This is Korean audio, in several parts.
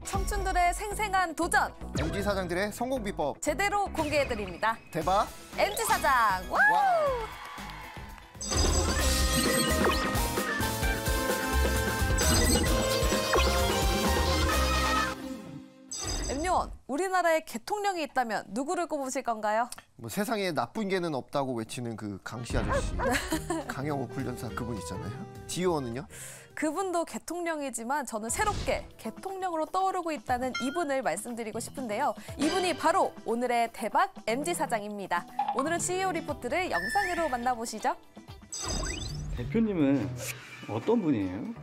청춘들의 생생한 도전! MG 사장들의 성공 비법 제대로 공개해드립니다. 대박! MG 사장! 와우! 엠요원, 우리나라에 개통령이 있다면 누구를 꼽으실 건가요? 뭐 세상에 나쁜 개는 없다고 외치는 그 강씨 아저씨, 강영욱 훈련사 그분 있잖아요. 지효원은요? 그분도 개통령이지만 저는 새롭게 개통령으로 떠오르고 있다는 이분을 말씀드리고 싶은데요. 이분이 바로 오늘의 대박 MG 사장입니다. 오늘은 CEO 리포트를 영상으로 만나보시죠. 대표님은 어떤 분이에요?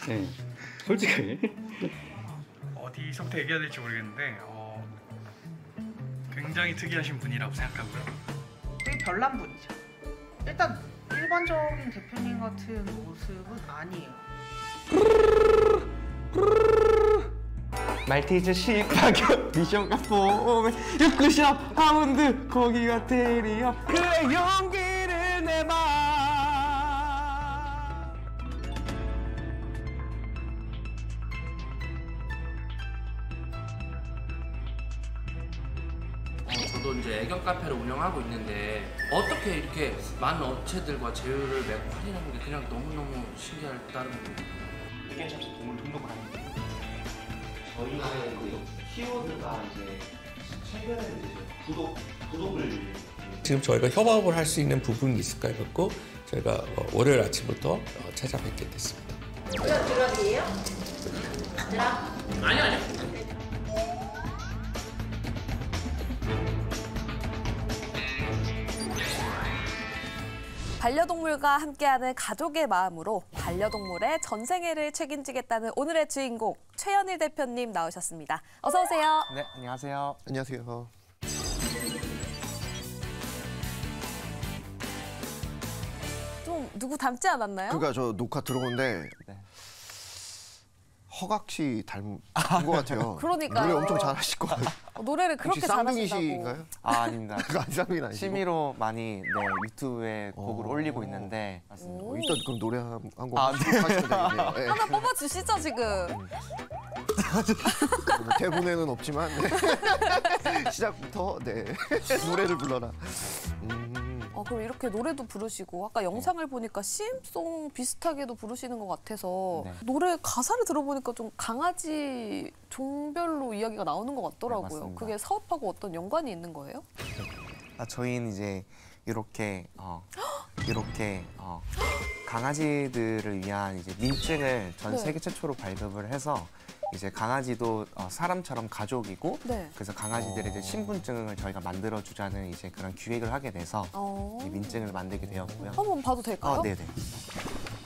네, 솔직하게. 어디서부터 얘기해야 될지 모르겠는데 굉장히 특이하신 분이라고 생각하고요. 되게 별난 분이죠. 일단 일반적인 대표님 같은 모습은 아니에요. 말티즈 시가격 미션과 폼 유쿠샵 하운드 거기가 테리어 그의 용기를 내봐. 저도 이제 애견 카페를 운영하고 있는데 어떻게 이렇게 많은 업체들과 제휴를 맺고 할인하는 게 그냥 너무너무 신기할 따름입니다. 애견 샵에서 동물 등록하는 게 저희는 이제 키워드가 이제 최근에 이제 구독을 지금 저희가 협업을 할 수 있는 부분이 있을까 해갖고 저희가 월요일 아침부터 찾아뵙게 됐습니다. 드랍이에요? 드랍? 아니요. 반려동물과 함께하는 가족의 마음으로 반려동물의 전생애를 책임지겠다는 오늘의 주인공 최현일 대표님 나오셨습니다. 어서 오세요. 네, 안녕하세요. 안녕하세요. 좀 누구 닮지 않았나요? 그러니까 저 녹화 들어오는데 네. 허각 씨 닮은 것 같아요. 그러니까요. 노래 엄청 잘하실 것 같아요. 노래를 그렇게 혹시 잘하신다고. 쌍둥이신가요? 아닙니다. 쌍둥이는 아니고. 취미로 많이 유튜브에 곡을 올리고 있는데 일단 그럼 노래 한곡 아, 네. 하시면 되겠네요. 네. 하나 뽑아주시죠 지금. 뭐 대본에는 없지만 네. 시작부터 네. 노래를 불러라. 그럼 이렇게 노래도 부르시고 아까 영상을 보니까 CM송 비슷하게도 부르시는 것 같아서 네. 노래 가사를 들어보니까 좀 강아지 종별로 이야기가 나오는 것 같더라고요. 맞습니다. 그게 사업하고 어떤 연관이 있는 거예요? 저희는 이제 이렇게 강아지들을 위한 이제 민증을 전 네. 세계 최초로 발급을 해서 이제 강아지도 사람처럼 가족이고 네. 그래서 강아지들의 이제 신분증을 저희가 만들어 주자는 이제 그런 기획을 하게 돼서 이 민증을 만들게 되었고요. 한번 봐도 될까요? 네네.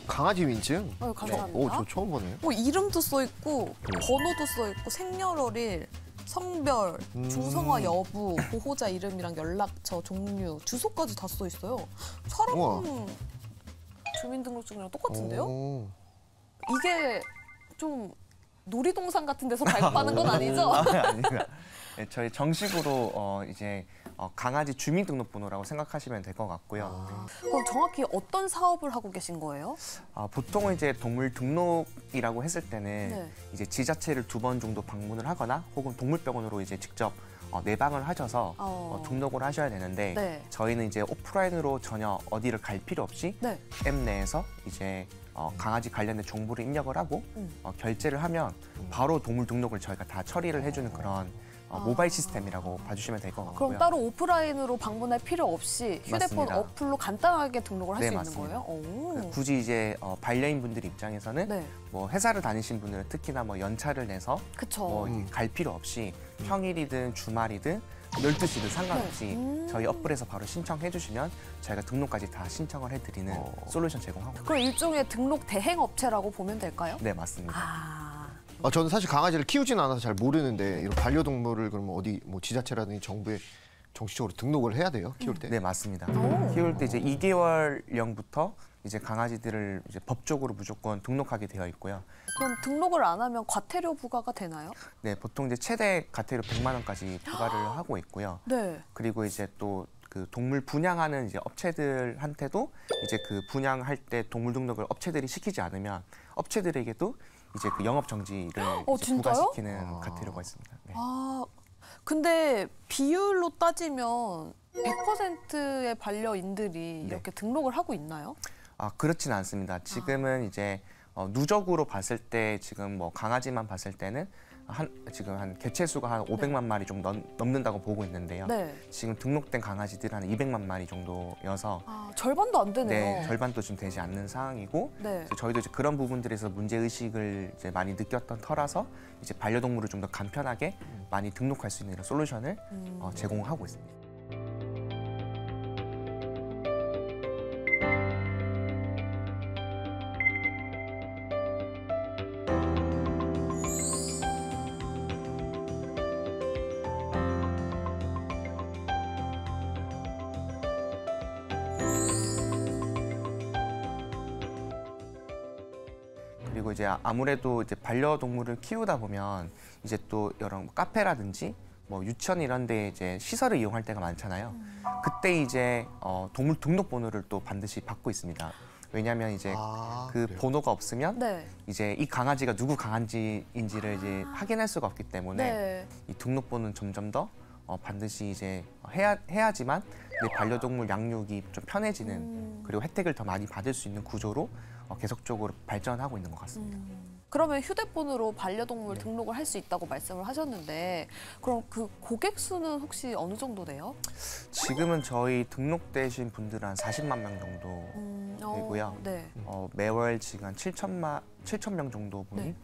강아지 민증? 감사합니다. 오, 저 처음 보네요. 이름도 써 있고 번호도 써 있고 생년월일, 성별, 중성화 여부, 보호자 이름이랑 연락처, 종류, 주소까지 다 써 있어요. 사람 주민등록증이랑 똑같은데요? 오. 이게 좀 놀이동산 같은 데서 발급하는 건 아니죠? 아닙니다. 네, 저희 정식으로 이제 강아지 주민등록번호라고 생각하시면 될 것 같고요. 그럼 정확히 어떤 사업을 하고 계신 거예요? 보통은 이제 동물 등록이라고 했을 때는 네. 이제 지자체를 2번 정도 방문을 하거나 혹은 동물병원으로 이제 직접 내방을 하셔서 등록을 하셔야 되는데 네. 저희는 이제 오프라인으로 전혀 어디를 갈 필요 없이 네. 앱 내에서 이제 강아지 관련된 정보를 입력을 하고 결제를 하면 바로 동물 등록을 저희가 다 처리를 해주는 그런 모바일 시스템이라고 봐주시면 될 것 같고요. 그럼 따로 오프라인으로 방문할 필요 없이 휴대폰 맞습니다. 어플로 간단하게 등록을 할 수 네, 있는 맞습니다. 거예요? 오. 굳이 이제 반려인분들 입장에서는 네. 뭐 회사를 다니신 분들은 특히나 뭐 연차를 내서 그쵸. 갈 필요 없이 평일이든 주말이든 12시든 상관없이 네. 저희 어플에서 바로 신청해 주시면 저희가 등록까지 다 신청을 해드리는 솔루션 제공하고 있습니다. 그럼 일종의 등록 대행 업체라고 보면 될까요? 네, 맞습니다. 저는 사실 강아지를 키우지는 않아서 잘 모르는데 이런 반려동물을 그러면 어디 뭐 지자체라든지 정부에 정식적으로 등록을 해야 돼요? 키울 때? 네, 맞습니다. 키울 때 이제 2개월령부터 이제 강아지들을 이제 법적으로 무조건 등록하게 되어 있고요. 그럼 등록을 안 하면 과태료 부과가 되나요? 네, 보통 이제 최대 과태료 100만 원까지 부과를 하고 있고요. 네. 그리고 이제 또 그 동물 분양하는 이제 업체들한테도 이제 그 분양할 때 동물 등록을 업체들이 시키지 않으면 업체들에게도 이제 그 영업 정지를 이제 진짜요? 부과시키는 카테고리가 있습니다. 네. 근데 비율로 따지면 100%의 반려인들이 이렇게 등록을 하고 있나요? 그렇지는 않습니다. 지금은 이제 누적으로 봤을 때 지금 뭐 강아지만 봤을 때는 지금 한 개체 수가 한 500만 마리 좀 넘는다고 보고 있는데요. 네. 지금 등록된 강아지들 한 200만 마리 정도여서 절반도 안 되네요. 네, 절반도 좀 되지 않는 상황이고 네. 저희도 이제 그런 부분들에서 문제 의식을 이제 많이 느꼈던 터라서 이제 반려동물을 좀 더 간편하게 많이 등록할 수 있는 이런 솔루션을 제공하고 있습니다. 그리고 이제 아무래도 이제 반려동물을 키우다 보면 이제 또 여러 카페라든지 뭐 유치원 이런 데 이제 시설을 이용할 때가 많잖아요. 그때 이제 동물 등록번호를 또 반드시 받고 있습니다. 왜냐하면 이제 그 그래요? 번호가 없으면 네. 이제 이 강아지가 누구 강아지인지를 이제 확인할 수가 없기 때문에 네. 이 등록번호는 점점 더 반드시 이제 해야지만 내 반려동물 양육이 좀 편해지는 그리고 혜택을 더 많이 받을 수 있는 구조로 계속적으로 발전하고 있는 것 같습니다. 그러면 휴대폰으로 반려동물 등록을 할 수 있다고 말씀을 하셨는데 그럼 그 고객 수는 혹시 어느 정도 돼요? 지금은 저희 등록되신 분들은 한 40만 명 정도 되고요. 네. 매월 지금 한 7천 명 정도 분이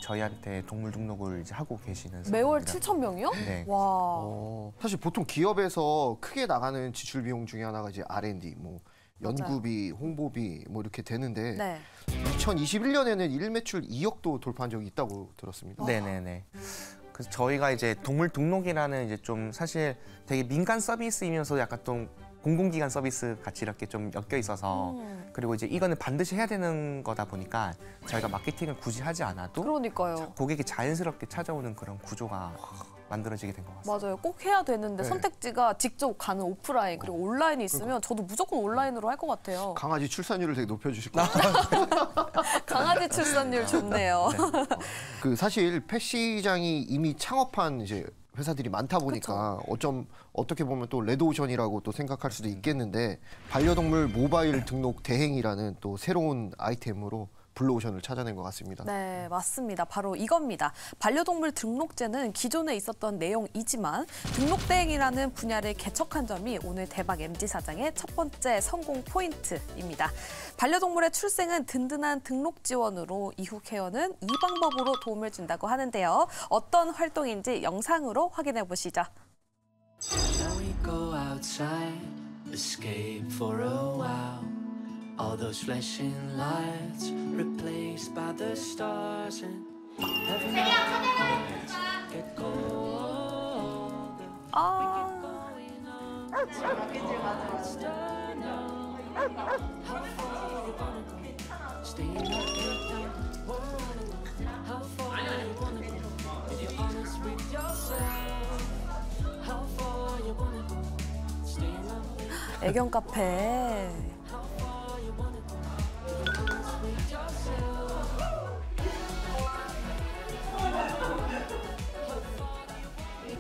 저희한테 동물 등록을 이제 하고 계시는 매월 상황입니다. 7천 명이요? 네. 와. 사실 보통 기업에서 크게 나가는 지출 비용 중에 하나가 이제 R&D, 뭐 연구비, 홍보비 뭐 이렇게 되는데 네. 2021년에는 일 매출 2억도 돌파한 적이 있다고 들었습니다. 네네네. 그래서 저희가 이제 동물 등록이라는 이제 좀 사실 되게 민간 서비스이면서 약간 좀 공공기관 서비스 같이 이렇게 좀 엮여 있어서 그리고 이제 이거는 반드시 해야 되는 거다 보니까 저희가 마케팅을 굳이 하지 않아도 그러니까요. 고객이 자연스럽게 찾아오는 그런 구조가 만들어지게 된 것 같습니다. 맞아요. 꼭 해야 되는데 네. 선택지가 직접 가는 오프라인 그리고 온라인이 있으면 저도 무조건 온라인으로 할 것 같아요. 강아지 출산율을 되게 높여주실 것 같아요. 강아지 출산율 좋네요. 그 사실 펫 시장이 이미 창업한 이제 회사들이 많다 보니까 어떻게 보면 또 레드오션이라고 또 생각할 수도 있겠는데 반려동물 모바일 등록 대행이라는 또 새로운 아이템으로 블루오션을 찾아낸 것 같습니다. 네, 맞습니다. 바로 이겁니다. 반려동물 등록제는 기존에 있었던 내용이지만 등록대행이라는 분야를 개척한 점이 오늘 대박 MG 사장의 첫 번째 성공 포인트입니다. 반려동물의 출생은 든든한 등록 지원으로 이후 케어는 이 방법으로 도움을 준다고 하는데요. 어떤 활동인지 영상으로 확인해 보시죠. Shall we go outside, escape for a while? All those flashing lights replaced by the stars and heaven get colder. We keep going on. It's done now. How far you wanna go? Staying up and down. How far you wanna go? If you're honest with yourself. How far you wanna go? Staying up. 애견 카페.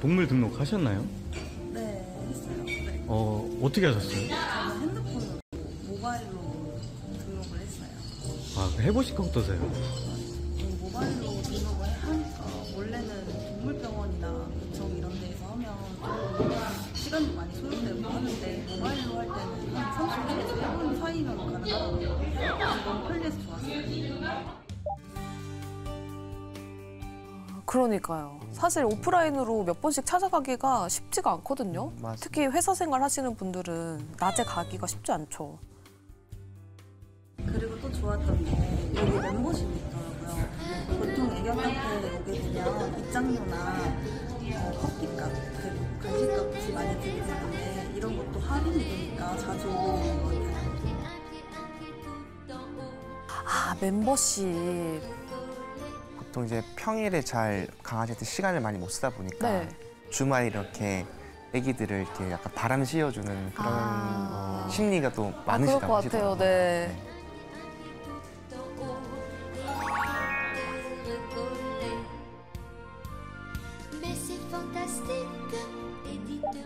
동물 등록 하셨나요? 네, 했어요. 어떻게 하셨어요? 저는 핸드폰으로 모바일로 등록을 했어요. 해보시니까 어떠세요? 모바일로 등록을 하니까 원래는 동물병원이나 구청 이런 데에서 하면 조금 시간도 많이 소요되고 하는데 모바일로 할 때는 한 30분에서 1분 사이면 가능하거든요. 그래서 너무 편리해서 좋았어요. 그러니까요. 사실 오프라인으로 몇 번씩 찾아가기가 쉽지가 않거든요. 맞습니다. 특히 회사 생활 하시는 분들은 낮에 가기가 쉽지 않죠. 그리고 또 좋았던 게 여기 멤버십이 있더라고요. 보통 애견 카페에 오게 되면 입장료나 커피값, 그리고 간식값이 많이 들게 되는데 이런 것도 할인이 되니까 자주 오는 것 같아요. 아, 멤버십. 보통 이제 평일에 잘 강아지한테 시간을 많이 못 쓰다 보니까 네. 주말에 이렇게 애기들을 이렇게 약간 바람 씌워주는 그런 심리가 또 그럴 많으시다고 것 같아요. 하시더라고요. 네.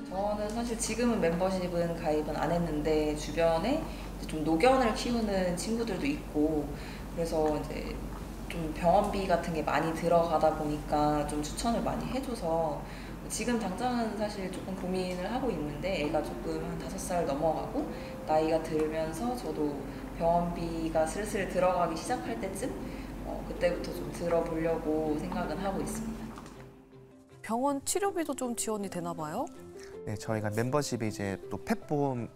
저는 사실 지금은 멤버십은 가입은 안 했는데 주변에 이제 좀 노견을 키우는 친구들도 있고 그래서 이제 좀 병원비 같은 게 많이 들어가다 보니까 좀 추천을 많이 해줘서 지금 당장은 사실 조금 고민을 하고 있는데 애가 조금 한 5살 넘어가고 나이가 들면서 저도 병원비가 슬슬 들어가기 시작할 때쯤 그때부터 좀 들어보려고 생각은 하고 있습니다. 병원 치료비도 좀 지원이 되나 봐요? 네, 저희가 멤버십에 이제 또 펫보험을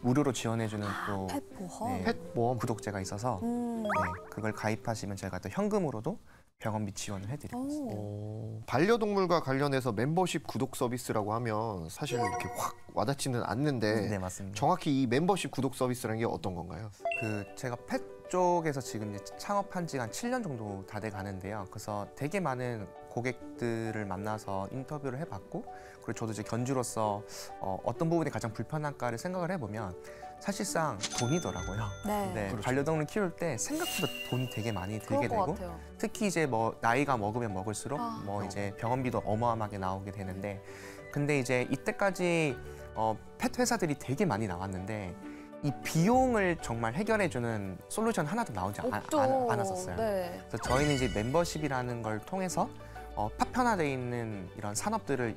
무료로 지원해주는 또 펫보험? 펫보험 구독제가 있어서 네, 그걸 가입하시면 저희가 또 현금으로도 병원비 지원을 해드리고 있습니다. 반려동물과 관련해서 멤버십 구독 서비스라고 하면 사실 이렇게 확 와닿지는 않는데 네, 맞습니다. 정확히 이 멤버십 구독 서비스라는 게 어떤 건가요? 제가 펫 쪽에서 지금 이제 창업한 지가 한 7년 정도 다 돼 가는데요. 그래서 되게 많은 고객들을 만나서 인터뷰를 해봤고, 그리고 저도 이제 견주로서 어떤 부분이 가장 불편할까를 생각을 해보면 사실상 돈이더라고요. 네. 그렇죠. 반려동물 키울 때 생각보다 돈이 되게 많이 들게 그럴 것 되고, 같아요. 특히 이제 뭐 나이가 먹으면 먹을수록 뭐 이제 병원비도 어마어마하게 나오게 되는데, 근데 이제 이때까지 펫 회사들이 되게 많이 나왔는데 이 비용을 정말 해결해주는 솔루션 하나도 나오지 않았었어요. 네. 그래서 저희는 이제 멤버십이라는 걸 통해서 파편화되어 있는 이런 산업들을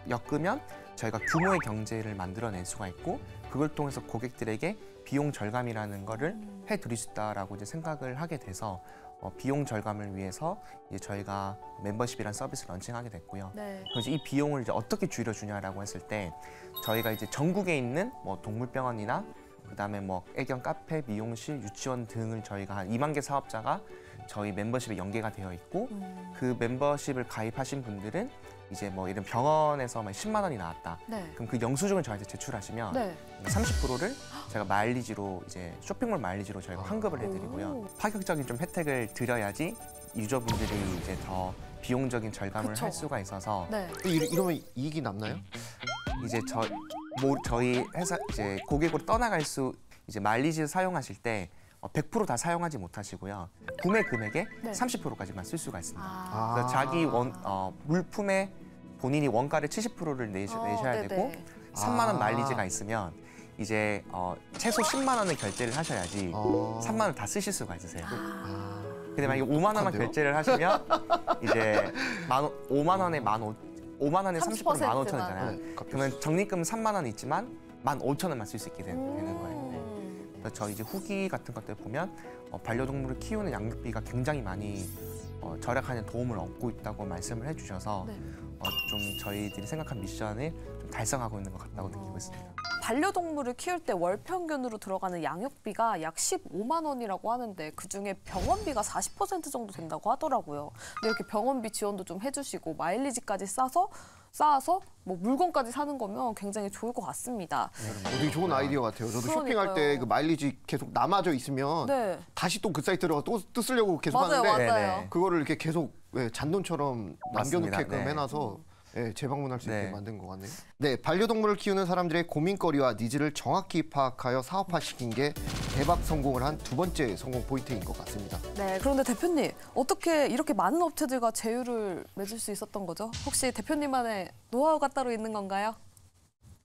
엮으면 저희가 규모의 경제를 만들어낼 수가 있고, 그걸 통해서 고객들에게 비용 절감이라는 거를 해드릴 수 있다라고 이제 생각을 하게 돼서 비용 절감을 위해서 이제 저희가 멤버십이라는 서비스를 런칭하게 됐고요. 네. 그래서 이 비용을 이제 어떻게 줄여주냐라고 했을 때 저희가 이제 전국에 있는 뭐 동물병원이나 그다음에 뭐 애견 카페, 미용실, 유치원 등을 저희가 한 2만 개 사업자가 저희 멤버십에 연계가 되어 있고 그 멤버십을 가입하신 분들은 이제 뭐 이런 병원에서 10만 원이 나왔다. 네. 그럼 그 영수증을 저희한테 제출하시면 네. 30%를 제가 마일리지로 이제 쇼핑몰 마일리지로 저희가 환급을 해드리고요. 파격적인 좀 혜택을 드려야지 유저분들이 이제 더 비용적인 절감을 그쵸. 할 수가 있어서 네. 이러면 이익이 남나요? 이제 저희 회사 이제 고객으로 떠나갈 수 이제 마일리지를 사용하실 때 100% 다 사용하지 못하시고요. 구매 금액의 네. 30%까지만 쓸 수가 있습니다. 아. 그래서 자기 물품에 본인이 원가를 70%를 내셔야 네네. 되고 3만 원 마일리지가 있으면 이제 최소 10만 원을 결제를 하셔야지 3만 원 다 쓰실 수가 있으세요. 근데 만약에 5만 원만 독한데요? 결제를 하시면 이제 5만 원에 30% 15,000원이잖아요. 네, 그러면 적립금 3만 원 있지만 15,000원만 쓸 수 있게 되는 거예요. 네. 그래서 저희 이제 후기 같은 것들 보면 반려동물을 키우는 양육비가 굉장히 많이 절약하는 도움을 얻고 있다고 말씀을 해주셔서 네. 좀 저희들이 생각한 미션을 좀 달성하고 있는 것 같다고 느끼고 있습니다. 반려동물을 키울 때 월 평균으로 들어가는 양육비가 약 15만 원이라고 하는데 그중에 병원비가 40% 정도 된다고 하더라고요. 근데 이렇게 병원비 지원도 좀 해주시고 마일리지까지 쌓아서 뭐 물건까지 사는 거면 굉장히 좋을 것 같습니다. 되게 좋은 아이디어 같아요. 저도 그러니까요. 쇼핑할 때 그 마일리지 계속 남아져 있으면 네. 다시 또 그 사이트로 또 쓰려고 계속 맞아요, 하는데 맞아요. 그거를 이렇게 계속 잔돈처럼 맞습니다. 남겨놓게끔 네. 해놔서 재방문할 수 있게 네. 만든 것 같네요. 네, 반려동물을 키우는 사람들의 고민거리와 니즈를 정확히 파악하여 사업화시킨 게 대박 성공을 한 두 번째 성공 포인트인 것 같습니다. 네, 그런데 대표님 어떻게 이렇게 많은 업체들과 제휴를 맺을 수 있었던 거죠? 혹시 대표님만의 노하우가 따로 있는 건가요?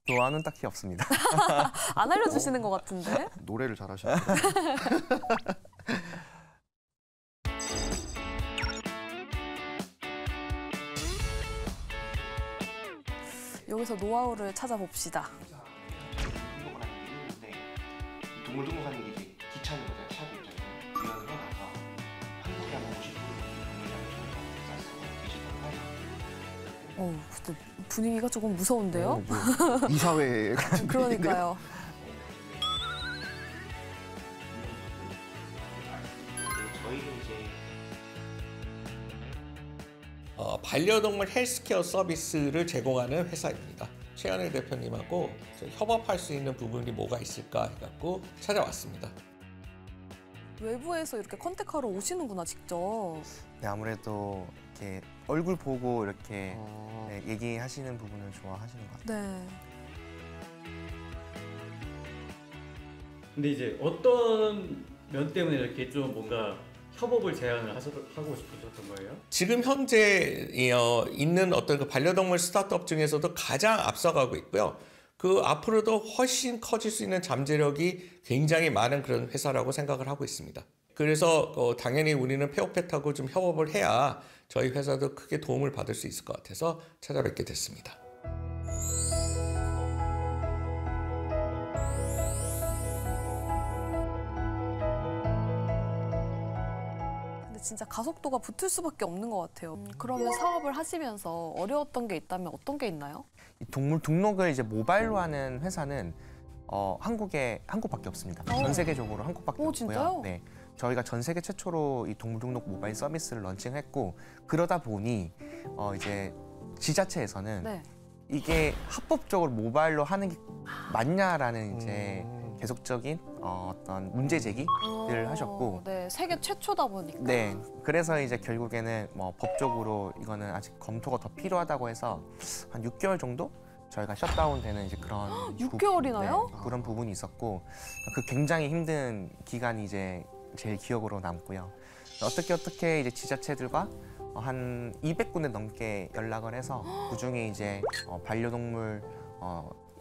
노하우는 딱히 없습니다. 안 알려주시는 것 같은데? 노래를 잘하시네요. 여기서 노하우를 찾아봅시다. 등록을 하는 게 있는데 동물 등록하는 게 이제 귀찮은 거잖아요. 샵 입장에서 우연으로 나서 한국에 한번 오시고 근데 분위기가 조금 무서운데요? 이사회 같은 그러니까요. 저희는 이제 반려동물 헬스케어 서비스를 제공하는 회사입니다. 최현일 대표님하고 협업할 수 있는 부분이 뭐가 있을까 해갖고 찾아왔습니다. 외부에서 이렇게 컨택하러 오시는구나, 직접. 네, 아무래도 이렇게 얼굴 보고 이렇게 네, 얘기하시는 부분을 좋아하시는 것 같아요. 네. 근데 이제 어떤 면 때문에 이렇게 좀 뭔가 협업을 제안을 하고 싶으셨던 거예요? 지금 현재 있는 어떤 그 반려동물 스타트업 중에서도 가장 앞서가고 있고요. 그 앞으로도 훨씬 커질 수 있는 잠재력이 굉장히 많은 그런 회사라고 생각을 하고 있습니다. 그래서 당연히 우리는 페어펫하고 좀 협업을 해야 저희 회사도 크게 도움을 받을 수 있을 것 같아서 찾아뵙게 됐습니다. 진짜 가속도가 붙을 수밖에 없는 것 같아요. 그러면 사업을 하시면서 어려웠던 게 있다면 어떤 게 있나요? 이 동물 등록을 이제 모바일로 하는 회사는 한국밖에 없습니다. 전 세계적으로 한국밖에 없고요. 진짜요? 네, 저희가 전 세계 최초로 이 동물 등록 모바일 서비스를 런칭했고 그러다 보니 이제 지자체에서는 네. 이게 합법적으로 모바일로 하는 게 맞냐라는 이제 계속적인 어떤 문제 제기를 하셨고, 네, 세계 최초다 보니까. 네, 그래서 이제 결국에는 뭐 법적으로 이거는 아직 검토가 더 필요하다고 해서 한 6개월 정도 저희가 셧다운되는 이제 그런 6개월이나요? 네, 그런 부분이 있었고 그 굉장히 힘든 기간이 이제 제일 기억으로 남고요. 어떻게 이제 지자체들과 한 200군데 넘게 연락을 해서 그중에 이제 반려동물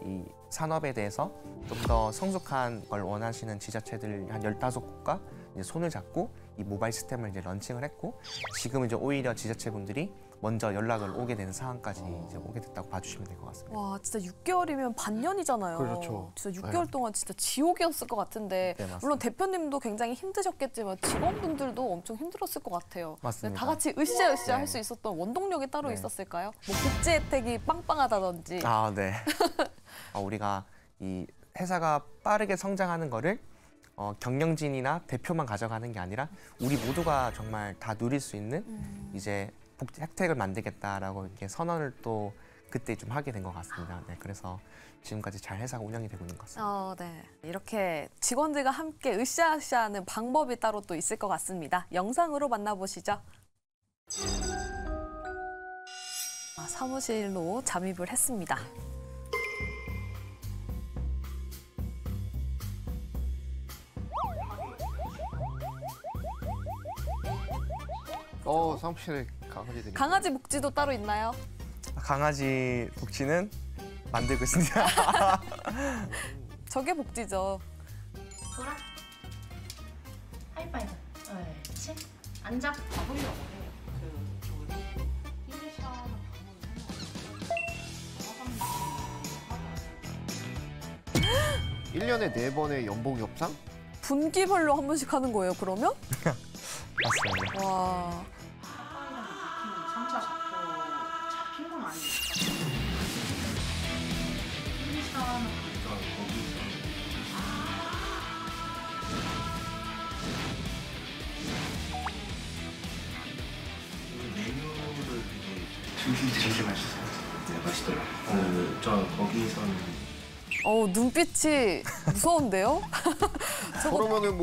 이 산업에 대해서 좀 더 성숙한 걸 원하시는 지자체들 한 15곳과 이제 손을 잡고 이 모바일 시스템을 이제 런칭을 했고 지금 이제 오히려 지자체분들이 먼저 연락을 오게 되는 상황까지 이제 오게 됐다고 봐주시면 될 것 같습니다. 와, 진짜 6개월이면 반년이잖아요. 그렇죠. 진짜 6개월 동안 진짜 지옥이었을 것 같은데 네, 맞습니다. 물론 대표님도 굉장히 힘드셨겠지만 직원분들도 엄청 힘들었을 것 같아요. 맞습니다. 다 같이 으쌰으쌰 네. 할 수 있었던 원동력이 따로 네. 있었을까요? 뭐 복지 혜택이 빵빵하다든지. 아, 네. 우리가 이 회사가 빠르게 성장하는 거를 경영진이나 대표만 가져가는 게 아니라 우리 모두가 정말 다 누릴 수 있는 이제 복지 혜택을 만들겠다라고 이렇게 선언을 또 그때 좀 하게 된 것 같습니다. 네, 그래서 지금까지 잘 회사가 운영이 되고 있는 것 같습니다. 네. 이렇게 직원들과 함께 으쌰으쌰하는 방법이 따로 또 있을 것 같습니다. 영상으로 만나보시죠. 사무실로 잠입을 했습니다. 사무실에 강아지들이. 강아지 복지도 따로 있나요? 강아지 복지는 만들고 있습니다. 저게 복지죠. 돌아. 하이파이브. 옳지. 앉아. 가보려고 해. 일 1년에 4번의 연봉 협상? 분기별로 한 번씩 하는 거예요, 그러면? 맞습니다. 와. 아빠이랑 느낌이 3차 잡힌 건 아니니까. 1, 2차는 메뉴를 되게 맛있어요. 네, 맛있더라고요. 저 거기서는 눈빛이 무서운데요? 그러면은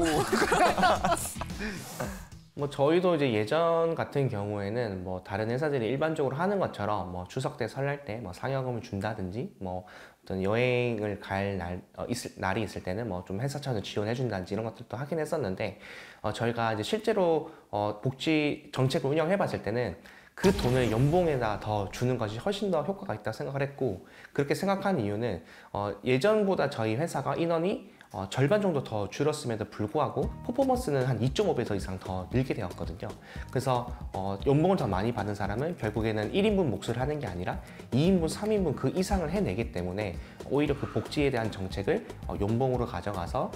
뭐 저희도 이제 예전 같은 경우에는 뭐 다른 회사들이 일반적으로 하는 것처럼 뭐 추석 때 설날 때 뭐 상여금을 준다든지 뭐 어떤 여행을 갈 날이 있을 때는 뭐 좀 회사 차원에서 지원해 준다든지 이런 것들도 하긴 했었는데 저희가 이제 실제로 복지 정책을 운영해 봤을 때는 그 돈을 연봉에다 더 주는 것이 훨씬 더 효과가 있다고 생각을 했고, 그렇게 생각한 이유는 예전보다 저희 회사가 인원이 절반 정도 더 줄었음에도 불구하고 퍼포먼스는 한 2.5배 이상 더 늘게 되었거든요. 그래서 연봉을 더 많이 받는 사람은 결국에는 1인분 몫을 하는 게 아니라 2인분, 3인분 그 이상을 해내기 때문에 오히려 그 복지에 대한 정책을 연봉으로 가져가서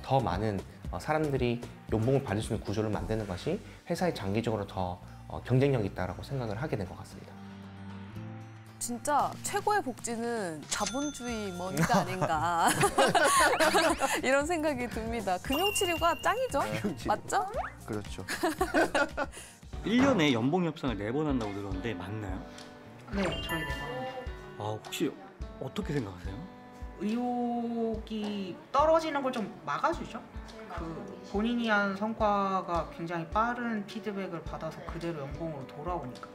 더 많은 사람들이 연봉을 받을 수 있는 구조를 만드는 것이 회사에 장기적으로 더 경쟁력이 있다고 생각을 하게 된 것 같습니다. 진짜 최고의 복지는 자본주의 뭔가 아닌가 이런 생각이 듭니다. 금융치료가 짱이죠? 맞죠? 그렇죠. 1년에 연봉 협상을 4번 한다고 들었는데 맞나요? 네, 저희 4번. 혹시 어떻게 생각하세요? 의욕이 떨어지는 걸 좀 막아주죠. 그 본인이 한 성과가 굉장히 빠른 피드백을 받아서 그대로 연봉으로 돌아오니까.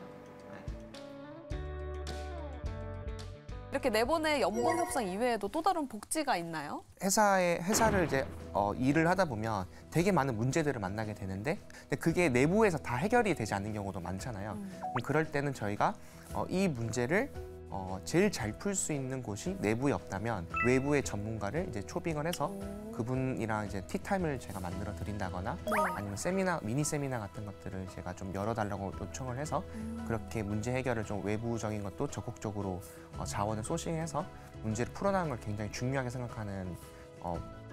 이렇게 네 번의 연봉 협상 이외에도 또 다른 복지가 있나요? 회사를 이제 일을 하다 보면 되게 많은 문제들을 만나게 되는데 근데 그게 내부에서 다 해결이 되지 않는 경우도 많잖아요. 그럴 때는 저희가 이 문제를 제일 잘 풀 수 있는 곳이 내부에 없다면 외부의 전문가를 이제 초빙을 해서 그분이랑 이제 티타임을 제가 만들어 드린다거나 아니면 세미나, 미니 세미나 같은 것들을 제가 좀 열어달라고 요청을 해서 그렇게 문제 해결을 좀 외부적인 것도 적극적으로 자원을 소싱해서 문제를 풀어나가는 걸 굉장히 중요하게 생각하는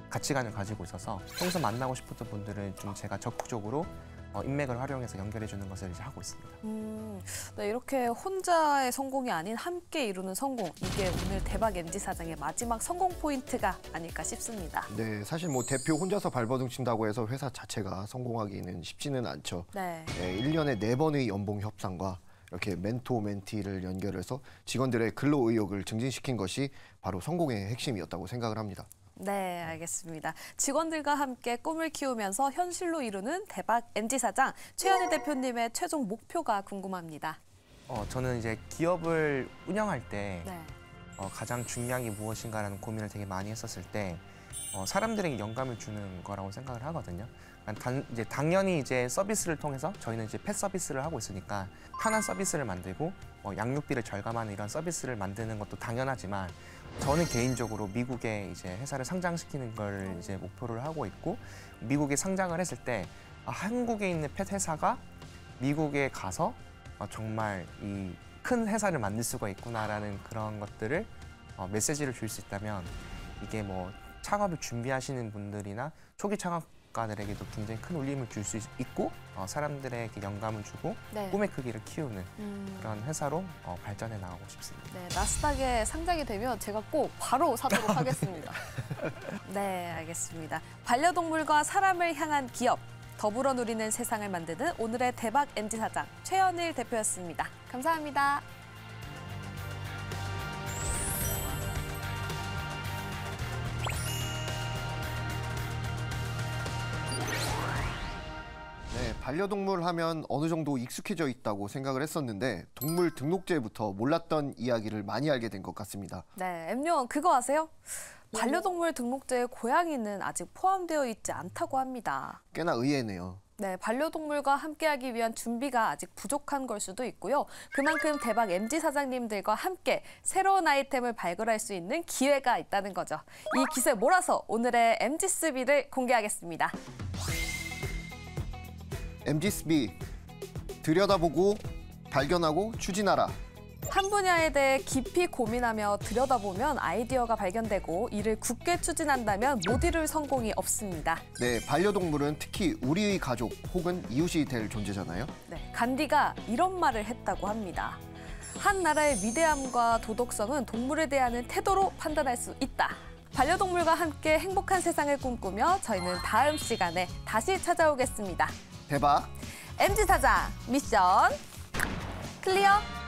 가치관을 가지고 있어서 평소 만나고 싶었던 분들은 좀 제가 적극적으로 인맥을 활용해서 연결해 주는 것을 이제 하고 있습니다. 네, 이렇게 혼자의 성공이 아닌 함께 이루는 성공, 이게 오늘 대박 MZ 사장의 마지막 성공 포인트가 아닐까 싶습니다. 네, 사실 뭐 대표 혼자서 발버둥 친다고 해서 회사 자체가 성공하기는 쉽지는 않죠. 네. 1년에 4번의 연봉 협상과 이렇게 멘토 멘티를 연결해서 직원들의 근로 의욕을 증진시킨 것이 바로 성공의 핵심이었다고 생각을 합니다. 네, 알겠습니다. 직원들과 함께 꿈을 키우면서 현실로 이루는 대박 MZ 사장 최현희 대표님의 최종 목표가 궁금합니다. 저는 이제 기업을 운영할 때 가장 중요한 게 무엇인가라는 고민을 되게 많이 했었을 때 사람들에게 영감을 주는 거라고 생각을 하거든요. 이제 당연히 이제 서비스를 통해서 저희는 이제 펫 서비스를 하고 있으니까 편한 서비스를 만들고 양육비를 절감하는 이런 서비스를 만드는 것도 당연하지만 저는 개인적으로 미국에 이제 회사를 상장시키는 걸 이제 목표를 하고 있고 미국에 상장을 했을 때 한국에 있는 펫 회사가 미국에 가서 정말 이 큰 회사를 만들 수가 있구나라는 그런 것들을 메시지를 줄 수 있다면 이게 뭐 창업을 준비하시는 분들이나 초기 창업가들에게도 굉장히 큰 울림을 줄 수 있고 사람들에게 영감을 주고 꿈의 크기를 키우는 그런 회사로 발전해 나가고 싶습니다. 네, 나스닥에 상장이 되면 제가 꼭 바로 사도록 하겠습니다. 네, 알겠습니다. 반려동물과 사람을 향한 기업, 더불어 누리는 세상을 만드는 오늘의 대박 MZ 사장 최현일 대표였습니다. 감사합니다. 네, 반려동물 하면 어느 정도 익숙해져 있다고 생각을 했었는데 동물 등록제부터 몰랐던 이야기를 많이 알게 된 것 같습니다. 네, 엠요원 그거 아세요? 반려동물 등록제에 고양이는 아직 포함되어 있지 않다고 합니다. 꽤나 의외네요. 네, 반려동물과 함께하기 위한 준비가 아직 부족한 걸 수도 있고요. 그만큼 대박 MZ 사장님들과 함께 새로운 아이템을 발굴할 수 있는 기회가 있다는 거죠. 이 기세 몰아서 오늘의 MZ스비를 공개하겠습니다. MZ스비, 들여다보고 발견하고 추진하라. 한 분야에 대해 깊이 고민하며 들여다보면 아이디어가 발견되고 이를 굳게 추진한다면 못 이룰 성공이 없습니다. 네, 반려동물은 특히 우리의 가족 혹은 이웃이 될 존재잖아요. 네, 간디가 이런 말을 했다고 합니다. 한 나라의 위대함과 도덕성은 동물에 대한 태도로 판단할 수 있다. 반려동물과 함께 행복한 세상을 꿈꾸며 저희는 다음 시간에 다시 찾아오겠습니다. 대박 MZ 사장 미션 클리어!